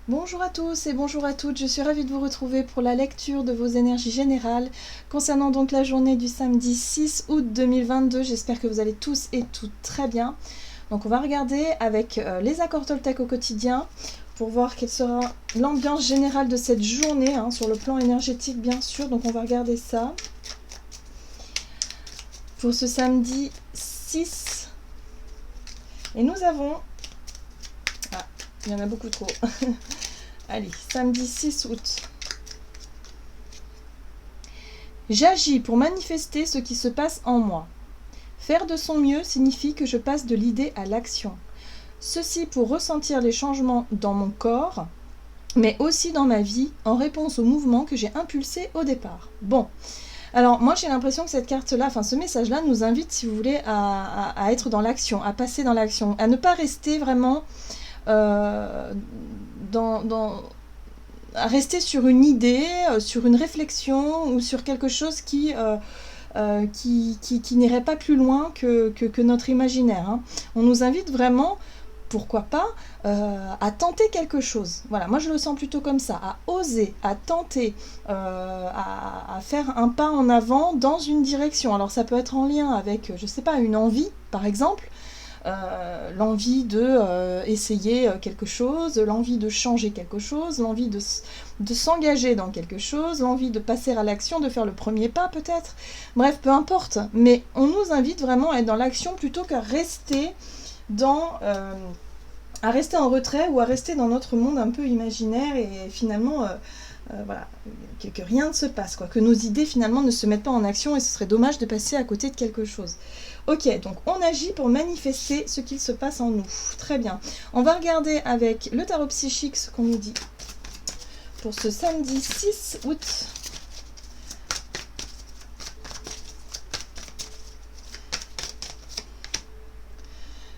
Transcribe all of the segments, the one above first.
Bonjour à tous et bonjour à toutes, je suis ravie de vous retrouver pour la lecture de vos énergies générales concernant donc la journée du samedi 6 août 2022. J'espère que vous allez tous et toutes très bien. Donc on va regarder avec les accords Toltec au quotidien pour voir quelle sera l'ambiance générale de cette journée, sur le plan énergétique bien sûr. Donc on va regarder ça pour ce samedi 6. Et nous avons... Ah, il y en a beaucoup trop. Allez, samedi 6 août. J'agis pour manifester ce qui se passe en moi. Faire de son mieux signifie que je passe de l'idée à l'action. Ceci pour ressentir les changements dans mon corps, mais aussi dans ma vie, en réponse au mouvement que j'ai impulsé au départ. Bon, alors moi j'ai l'impression que cette carte-là, ce message-là nous invite, si vous voulez, à être dans l'action, à passer dans l'action, à ne pas rester vraiment à rester sur une idée, sur une réflexion ou sur quelque chose qui n'irait pas plus loin que notre imaginaire. On nous invite vraiment, pourquoi pas, à tenter quelque chose. Voilà, moi je le sens plutôt comme ça, à oser, à tenter, à faire un pas en avant dans une direction. Alors ça peut être en lien avec, je sais pas, une envie, par exemple, l'envie de essayer quelque chose, l'envie de changer quelque chose, l'envie de s'engager dans quelque chose, l'envie de passer à l'action, de faire le premier pas peut-être. Bref, peu importe. Mais on nous invite vraiment à être dans l'action plutôt qu'à rester à rester en retrait ou à rester dans notre monde un peu imaginaire et finalement voilà, que rien ne se passe, quoi, que nos idées finalement ne se mettent pas en action et ce serait dommage de passer à côté de quelque chose. Ok, donc on agit pour manifester ce qu'il se passe en nous. Très bien. On va regarder avec le tarot psychique ce qu'on nous dit pour ce samedi 6 août.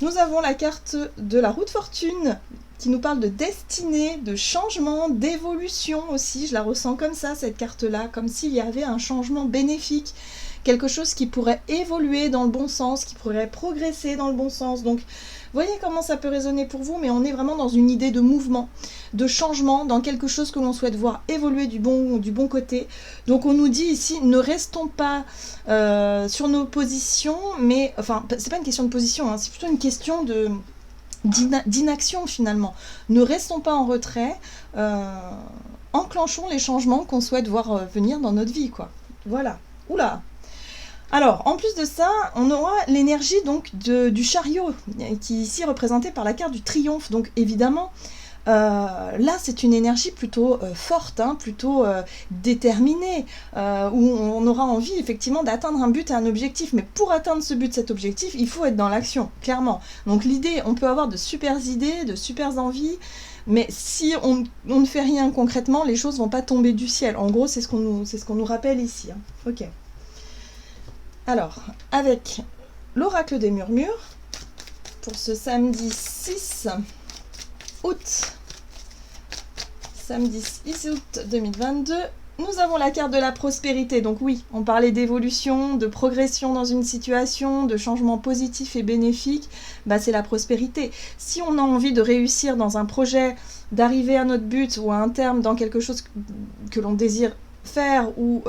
Nous avons la carte de la roue de fortune qui nous parle de destinée, de changement, d'évolution aussi. Je la ressens comme ça, cette carte-là, comme s'il y avait un changement bénéfique, quelque chose qui pourrait évoluer dans le bon sens, qui pourrait progresser dans le bon sens. Donc, voyez comment ça peut résonner pour vous, mais on est vraiment dans une idée de mouvement, de changement, dans quelque chose que l'on souhaite voir évoluer du bon côté. Donc on nous dit ici, ne restons pas sur nos positions, mais, enfin, c'est pas une question de position, c'est plutôt une question d'inaction finalement. Ne restons pas en retrait, enclenchons les changements qu'on souhaite voir venir dans notre vie, quoi. Voilà. Oula! Alors, en plus de ça, on aura l'énergie donc du chariot, qui est ici représentée par la carte du triomphe. Donc évidemment, là c'est une énergie plutôt forte, plutôt déterminée, où on aura envie effectivement d'atteindre un but et un objectif. Mais pour atteindre ce but, cet objectif, il faut être dans l'action, clairement. Donc l'idée, on peut avoir de super idées, de super envies, mais si on ne fait rien concrètement, les choses ne vont pas tomber du ciel. En gros, c'est ce qu'on nous rappelle ici. Ok. Alors, avec l'oracle des murmures, pour ce samedi 6 août, samedi 6 août 2022, nous avons la carte de la prospérité. Donc oui, on parlait d'évolution, de progression dans une situation, de changement positif et bénéfique, c'est la prospérité. Si on a envie de réussir dans un projet, d'arriver à notre but ou à un terme dans quelque chose que l'on désire faire ou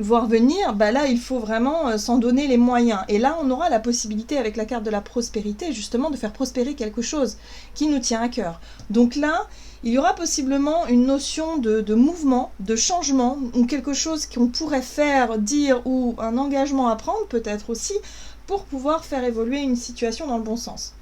voir venir, là il faut vraiment s'en donner les moyens. Et là on aura la possibilité avec la carte de la prospérité justement de faire prospérer quelque chose qui nous tient à cœur. Donc là il y aura possiblement une notion de mouvement, de changement, ou quelque chose qu'on pourrait faire, dire, ou un engagement à prendre peut-être aussi, pour pouvoir faire évoluer une situation dans le bon sens.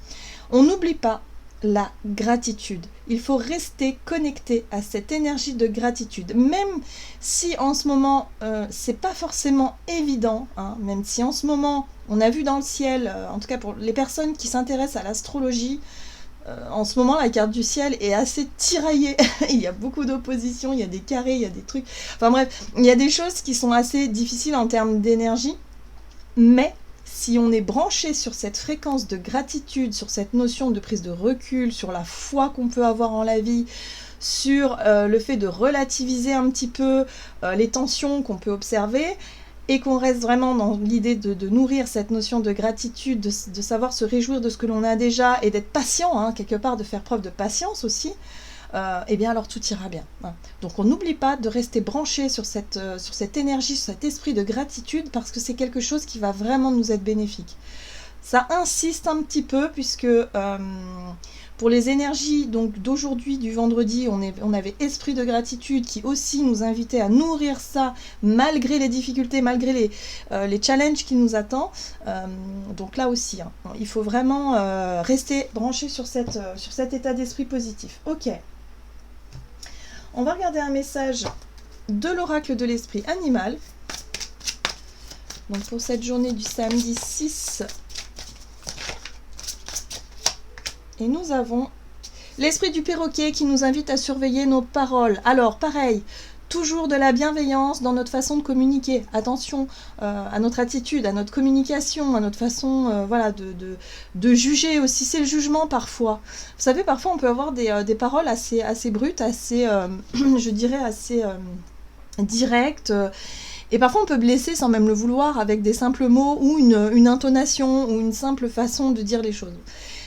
On n'oublie pas la gratitude. Il faut rester connecté à cette énergie de gratitude, même si en ce moment c'est pas forcément évident, même si en ce moment on a vu dans le ciel, en tout cas pour les personnes qui s'intéressent à l'astrologie, en ce moment la carte du ciel est assez tiraillée. Il y a beaucoup d'opposition, il y a des carrés, il y a des trucs, enfin bref, il y a des choses qui sont assez difficiles en termes d'énergie, mais si on est branché sur cette fréquence de gratitude, sur cette notion de prise de recul, sur la foi qu'on peut avoir en la vie, sur le fait de relativiser un petit peu les tensions qu'on peut observer, et qu'on reste vraiment dans l'idée de nourrir cette notion de gratitude, de savoir se réjouir de ce que l'on a déjà, et d'être patient, quelque part, de faire preuve de patience aussi, eh bien alors tout ira bien. Hein. Donc on n'oublie pas de rester branché sur cette énergie, sur cet esprit de gratitude, parce que c'est quelque chose qui va vraiment nous être bénéfique. Ça insiste un petit peu, puisque pour les énergies donc d'aujourd'hui, du vendredi, on avait esprit de gratitude qui aussi nous invitait à nourrir ça malgré les difficultés, malgré les challenges qui nous attendent. Donc là aussi, hein, il faut vraiment rester branché sur cet état d'esprit positif. Ok. On va regarder un message de l'oracle de l'esprit animal. Donc pour cette journée du samedi 6. Et nous avons l'esprit du perroquet qui nous invite à surveiller nos paroles. Alors, pareil, toujours de la bienveillance dans notre façon de communiquer. Attention à notre attitude, à notre communication, à notre façon voilà, de juger aussi. C'est le jugement parfois. Vous savez, parfois on peut avoir des paroles assez brutes, assez, je dirais, assez directes. Et parfois on peut blesser sans même le vouloir avec des simples mots ou une intonation ou une simple façon de dire les choses.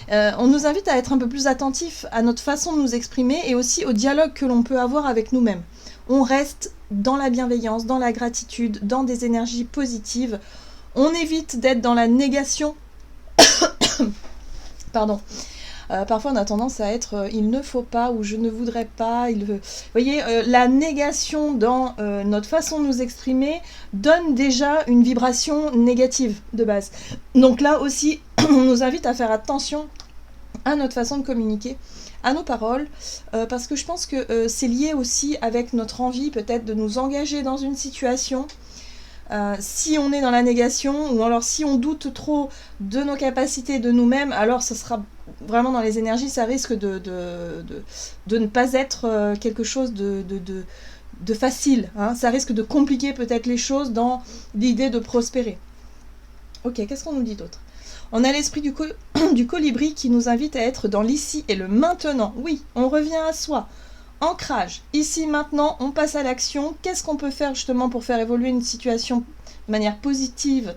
On nous invite à être un peu plus attentifs à notre façon de nous exprimer et aussi au dialogue que l'on peut avoir avec nous-mêmes. On reste dans la bienveillance, dans la gratitude, dans des énergies positives. On évite d'être dans la négation. Pardon. Parfois on a tendance à être il ne faut pas ou je ne voudrais pas. Vous voyez, la négation dans notre façon de nous exprimer donne déjà une vibration négative de base. Donc là aussi, on nous invite à faire attention à notre façon de communiquer, à nos paroles, parce que je pense que c'est lié aussi avec notre envie peut-être de nous engager dans une situation. Si on est dans la négation, ou alors si on doute trop de nos capacités, de nous-mêmes, alors ce sera vraiment dans les énergies, ça risque de ne pas être quelque chose de facile. Hein. Ça risque de compliquer peut-être les choses dans l'idée de prospérer. Ok, qu'est-ce qu'on nous dit d'autre ? On a l'esprit du colibri qui nous invite à être dans l'ici et le maintenant. Oui, on revient à soi. Ancrage. Ici, maintenant, on passe à l'action. Qu'est-ce qu'on peut faire justement pour faire évoluer une situation de manière positive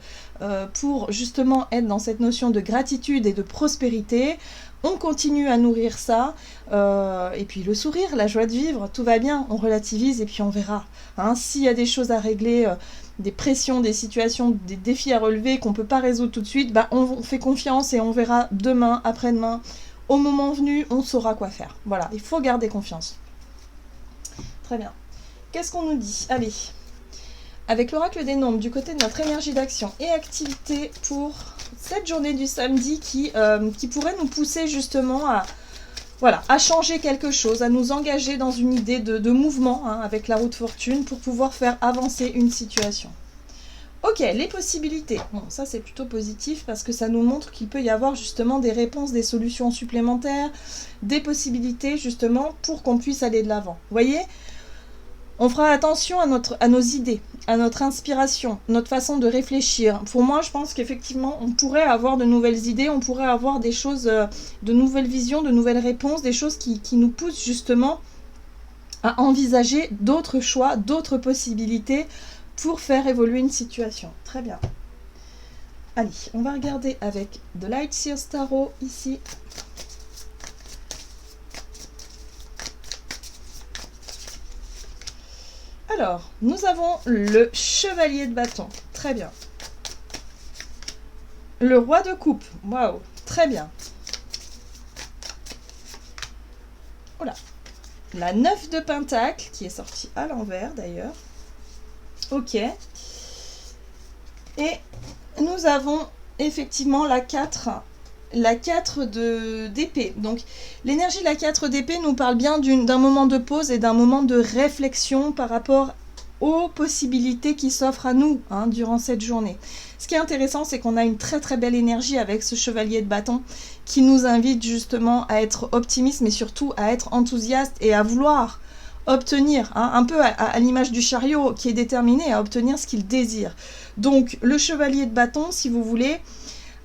pour justement être dans cette notion de gratitude et de prospérité ? On continue à nourrir ça. Et puis le sourire, la joie de vivre, tout va bien. On relativise et puis on verra. Hein, s'il y a des choses à régler, des pressions, des situations, des défis à relever qu'on ne peut pas résoudre tout de suite, bah, on fait confiance et on verra demain, après-demain. Au moment venu, on saura quoi faire. Voilà, il faut garder confiance. Très bien. Qu'est-ce qu'on nous dit ? Allez, avec l'oracle des nombres, du côté de notre énergie d'action et activité pour cette journée du samedi qui pourrait nous pousser justement à changer quelque chose, à nous engager dans une idée de mouvement hein, avec la roue de fortune pour pouvoir faire avancer une situation. Ok, les possibilités. Bon, ça c'est plutôt positif parce que ça nous montre qu'il peut y avoir justement des réponses, des solutions supplémentaires, des possibilités justement pour qu'on puisse aller de l'avant. Vous voyez ? On fera attention à nos idées, à notre inspiration, notre façon de réfléchir. Pour moi, je pense qu'effectivement, on pourrait avoir de nouvelles idées, on pourrait avoir des choses, de nouvelles visions, de nouvelles réponses, des choses qui nous poussent justement à envisager d'autres choix, d'autres possibilités pour faire évoluer une situation. Très bien. Allez, on va regarder avec The Light Seers Tarot ici. Alors, nous avons le chevalier de bâton. Très bien. Le roi de coupe. Waouh, très bien. Voilà. La 9 de pentacle, qui est sortie à l'envers d'ailleurs. Ok. Et nous avons effectivement la 4 d'épée. Donc l'énergie de la 4 d'épée nous parle bien d'un moment de pause et d'un moment de réflexion par rapport aux possibilités qui s'offrent à nous hein, durant cette journée. Ce qui est intéressant, c'est qu'on a une très très belle énergie avec ce chevalier de bâton qui nous invite justement à être optimiste mais surtout à être enthousiaste et à vouloir obtenir, hein, un peu à l'image du chariot qui est déterminé à obtenir ce qu'il désire. Donc le chevalier de bâton, si vous voulez,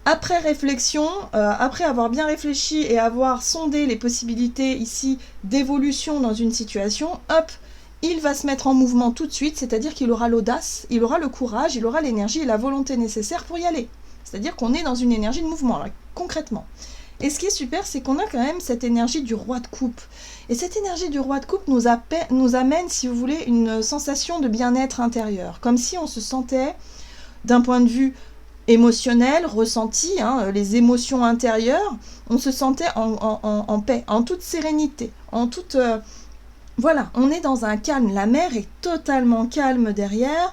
après réflexion, après avoir bien réfléchi et avoir sondé les possibilités ici d'évolution dans une situation, hop, il va se mettre en mouvement tout de suite, c'est-à-dire qu'il aura l'audace, il aura le courage, il aura l'énergie et la volonté nécessaire pour y aller. C'est-à-dire qu'on est dans une énergie de mouvement, là, concrètement. Et ce qui est super, c'est qu'on a quand même cette énergie du roi de coupe. Et cette énergie du roi de coupe nous amène, si vous voulez, une sensation de bien-être intérieur. Comme si on se sentait, d'un point de vue émotionnel, ressenti, les émotions intérieures, on se sentait en paix, en toute sérénité, en toute... voilà, on est dans un calme. La mer est totalement calme derrière.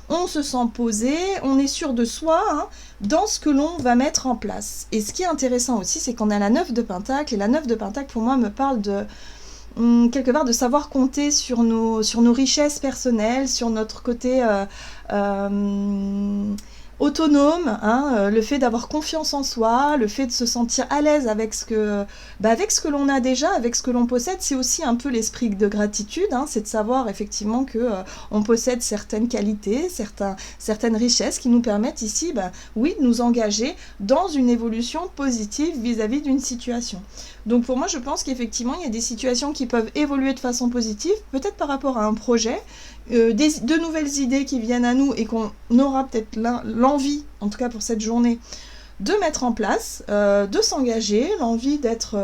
On se sent posé, on est sûr de soi dans ce que l'on va mettre en place. Et ce qui est intéressant aussi, c'est qu'on a la 9 de Pentacle. Et la 9 de Pentacle, pour moi, me parle de quelque part de savoir compter sur nos richesses personnelles, sur notre côté autonome, le fait d'avoir confiance en soi, le fait de se sentir à l'aise avec ce que l'on a déjà, avec ce que l'on possède. C'est aussi un peu l'esprit de gratitude, c'est de savoir effectivement que on possède certaines qualités, certaines richesses qui nous permettent ici, oui, de nous engager dans une évolution positive vis-à-vis d'une situation. Donc pour moi, je pense qu'effectivement, il y a des situations qui peuvent évoluer de façon positive, peut-être par rapport à un projet, de nouvelles idées qui viennent à nous et qu'on aura peut-être l'envie, en tout cas pour cette journée, de mettre en place, de s'engager, l'envie d'être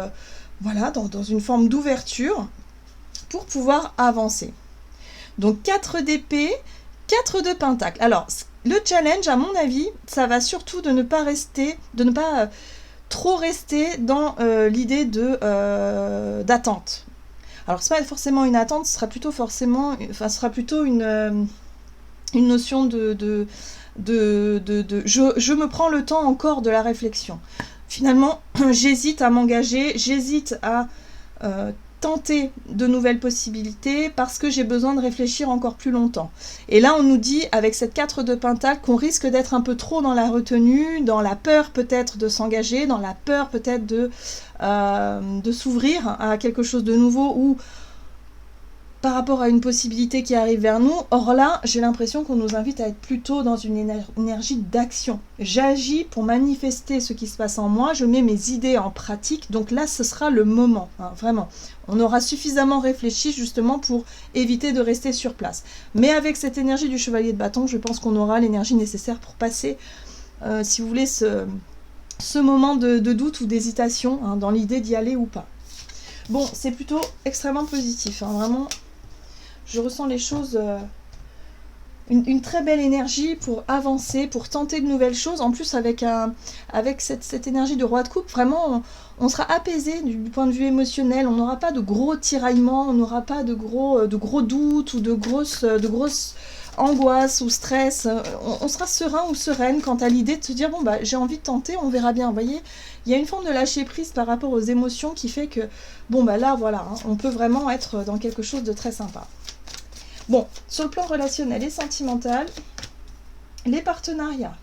dans une forme d'ouverture pour pouvoir avancer. Donc 4 d'épée, 4 de pentacle. Alors, le challenge, à mon avis, ça va surtout de ne pas trop rester dans l'idée d'attente. Alors, ce n'est pas forcément une attente, ce sera plutôt une notion de je me prends le temps encore de la réflexion. Finalement, j'hésite à m'engager, j'hésite à tenter de nouvelles possibilités parce que j'ai besoin de réfléchir encore plus longtemps. Et là, on nous dit, avec cette 4 de Pentacle, qu'on risque d'être un peu trop dans la retenue, dans la peur peut-être de s'engager, dans la peur peut-être de s'ouvrir à quelque chose de nouveau ou par rapport à une possibilité qui arrive vers nous. Or là, j'ai l'impression qu'on nous invite à être plutôt dans une énergie d'action. J'agis pour manifester ce qui se passe en moi, je mets mes idées en pratique, donc là, ce sera le moment, vraiment. On aura suffisamment réfléchi justement pour éviter de rester sur place. Mais avec cette énergie du chevalier de bâton, je pense qu'on aura l'énergie nécessaire pour passer, si vous voulez, ce moment de doute ou d'hésitation dans l'idée d'y aller ou pas. Bon, c'est plutôt extrêmement positif, vraiment. Je ressens les choses, une très belle énergie pour avancer, pour tenter de nouvelles choses. En plus, avec cette énergie de roi de coupe, vraiment, on sera apaisé du point de vue émotionnel. On n'aura pas de gros tiraillements, on n'aura pas de gros doutes ou de grosses angoisses ou stress. On sera serein ou sereine quant à l'idée de se dire, j'ai envie de tenter, on verra bien. Vous voyez, il y a une forme de lâcher prise par rapport aux émotions qui fait que, là, voilà, on peut vraiment être dans quelque chose de très sympa. Bon, sur le plan relationnel et sentimental, les partenariats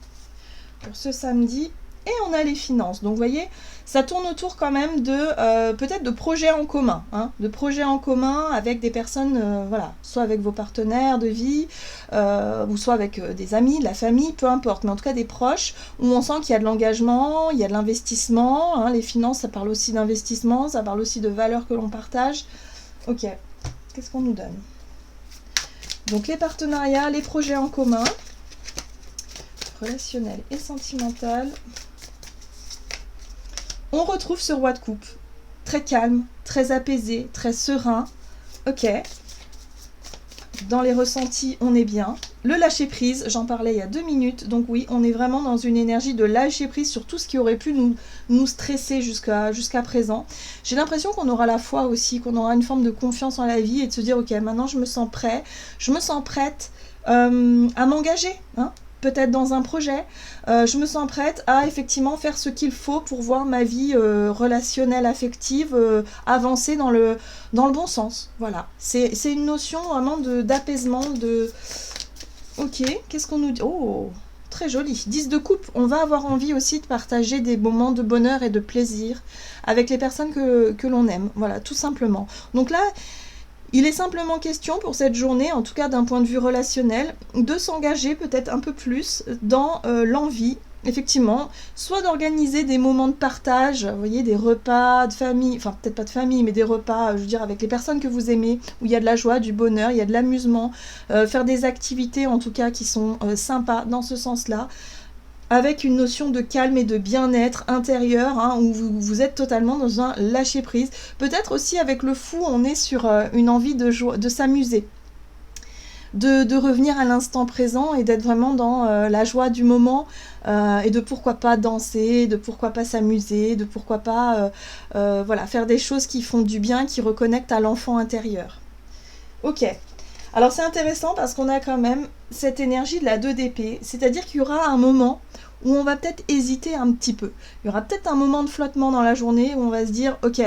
pour ce samedi, et on a les finances. Donc vous voyez, ça tourne autour quand même de peut-être de projets en commun, de projets en commun avec des personnes, soit avec vos partenaires de vie, ou soit avec des amis, de la famille, peu importe, mais en tout cas des proches, où on sent qu'il y a de l'engagement, il y a de l'investissement. Les finances, ça parle aussi d'investissement, ça parle aussi de valeurs que l'on partage. Ok, qu'est-ce qu'on nous donne ? Donc les partenariats, les projets en commun, relationnel et sentimental. On retrouve ce roi de coupe, très calme, très apaisé, très serein. Ok. Dans les ressentis, on est bien. Le lâcher prise, j'en parlais il y a 2 minutes. Donc oui, on est vraiment dans une énergie de lâcher prise sur tout ce qui aurait pu nous stresser jusqu'à présent. J'ai l'impression qu'on aura la foi aussi, qu'on aura une forme de confiance en la vie et de se dire, ok, maintenant je me sens prêt, je me sens prête à m'engager, peut-être dans un projet. Je me sens prête à effectivement faire ce qu'il faut pour voir ma vie relationnelle, affective, avancer dans le bon sens. Voilà, c'est une notion vraiment d'apaisement, Ok, qu'est-ce qu'on nous dit ? Oh, très joli. 10 de coupe, on va avoir envie aussi de partager des moments de bonheur et de plaisir avec les personnes que l'on aime. Voilà, tout simplement. Donc là, il est simplement question pour cette journée, en tout cas d'un point de vue relationnel, de s'engager peut-être un peu plus dans l'envie, effectivement, soit d'organiser des moments de partage, vous voyez, des repas de famille, enfin peut-être pas de famille, mais des repas, je veux dire, avec les personnes que vous aimez, où il y a de la joie, du bonheur, il y a de l'amusement, faire des activités en tout cas qui sont sympas dans ce sens-là. avec une notion de calme et de bien-être intérieur, hein, où vous êtes totalement dans un lâcher-prise. Peut-être aussi avec le fou, on est sur une envie de s'amuser. De revenir à l'instant présent et d'être vraiment dans la joie du moment et de pourquoi pas danser, de pourquoi pas s'amuser, de pourquoi pas voilà, faire des choses qui font du bien, qui reconnectent à l'enfant intérieur. Ok, alors c'est intéressant parce qu'on a quand même cette énergie de la 2 d'épée, c'est-à-dire qu'il y aura un moment où on va peut-être hésiter un petit peu. Il y aura peut-être un moment de flottement dans la journée où on va se dire « Ok,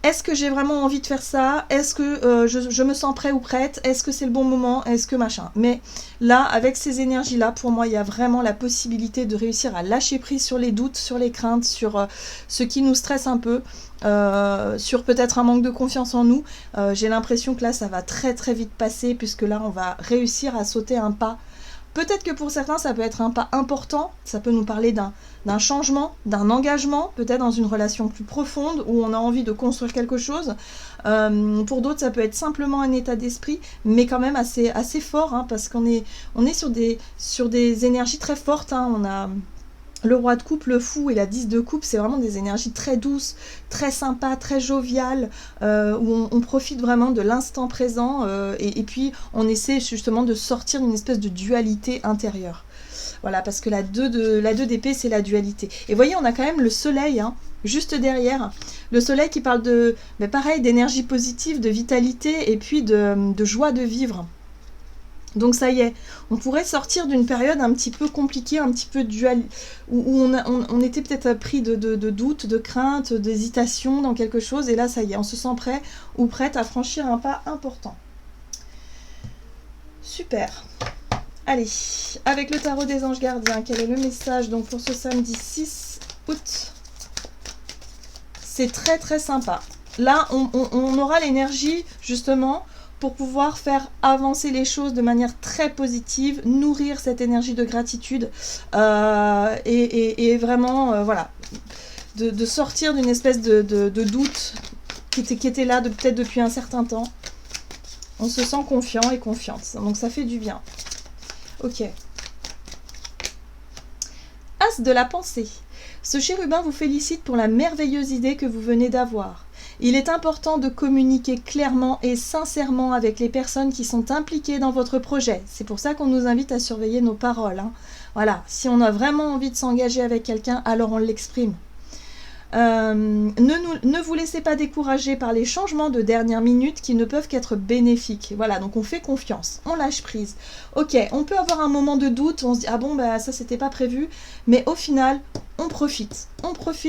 est-ce que j'ai vraiment envie de faire ça? Est-ce que je me sens prêt ou prête? Est-ce que c'est le bon moment? Est-ce que machin ?» Mais là, avec ces énergies-là, pour moi, il y a vraiment la possibilité de réussir à lâcher prise sur les doutes, sur les craintes, sur ce qui nous stresse un peu, sur peut-être un manque de confiance en nous. J'ai l'impression que là, ça va très très vite passer, puisque là, on va réussir à sauter un pas. Peut-être que pour certains, ça peut être un pas important, ça peut nous parler d'un changement, d'un engagement, peut-être dans une relation plus profonde, où on a envie de construire quelque chose. Pour d'autres, ça peut être simplement un état d'esprit, mais quand même assez fort, hein, parce qu'on est sur des énergies très fortes. Hein. On a le roi de coupe, le fou et la 10 de coupe, c'est vraiment des énergies très douces, très sympas, très joviales, où on profite vraiment de l'instant présent et puis on essaie justement de sortir d'une espèce de dualité intérieure. Voilà, parce que la 2 d'épée, c'est la dualité. Et voyez, on a quand même le soleil, hein, juste derrière. Le soleil qui parle pareil, d'énergie positive, de vitalité et puis de joie de vivre. Donc ça y est, on pourrait sortir d'une période un petit peu compliquée, un petit peu dual, où on était peut-être pris de doutes, de craintes, d'hésitation dans quelque chose, et là ça y est, on se sent prêt ou prête à franchir un pas important. Super. Allez, avec le tarot des anges gardiens, quel est le message donc pour ce samedi 6 août? C'est très très sympa. Là, on aura l'énergie justement pour pouvoir faire avancer les choses de manière très positive, nourrir cette énergie de gratitude et vraiment, voilà, de sortir d'une espèce de doute qui était là peut-être depuis un certain temps. On se sent confiant et confiante, donc ça fait du bien. Ok. As de la pensée. Ce chérubin vous félicite pour la merveilleuse idée que vous venez d'avoir. Il est important de communiquer clairement et sincèrement avec les personnes qui sont impliquées dans votre projet. C'est pour ça qu'on nous invite à surveiller nos paroles. Hein. Voilà, si on a vraiment envie de s'engager avec quelqu'un, alors on l'exprime. Ne vous laissez pas décourager par les changements de dernière minute qui ne peuvent qu'être bénéfiques. Voilà, donc on fait confiance, on lâche prise. Ok, on peut avoir un moment de doute, on se dit ah bon bah ça c'était pas prévu, mais au final on profite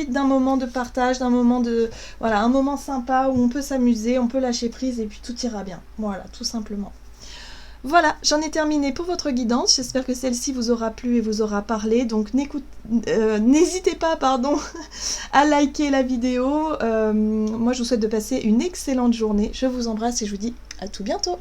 d'un moment de partage, d'un moment de voilà, un moment sympa où on peut s'amuser, on peut lâcher prise et puis tout ira bien. Voilà, tout simplement. Voilà, j'en ai terminé pour votre guidance. J'espère que celle-ci vous aura plu et vous aura parlé. Donc n'hésitez pas à liker la vidéo. Moi, je vous souhaite de passer une excellente journée. Je vous embrasse et je vous dis à tout bientôt.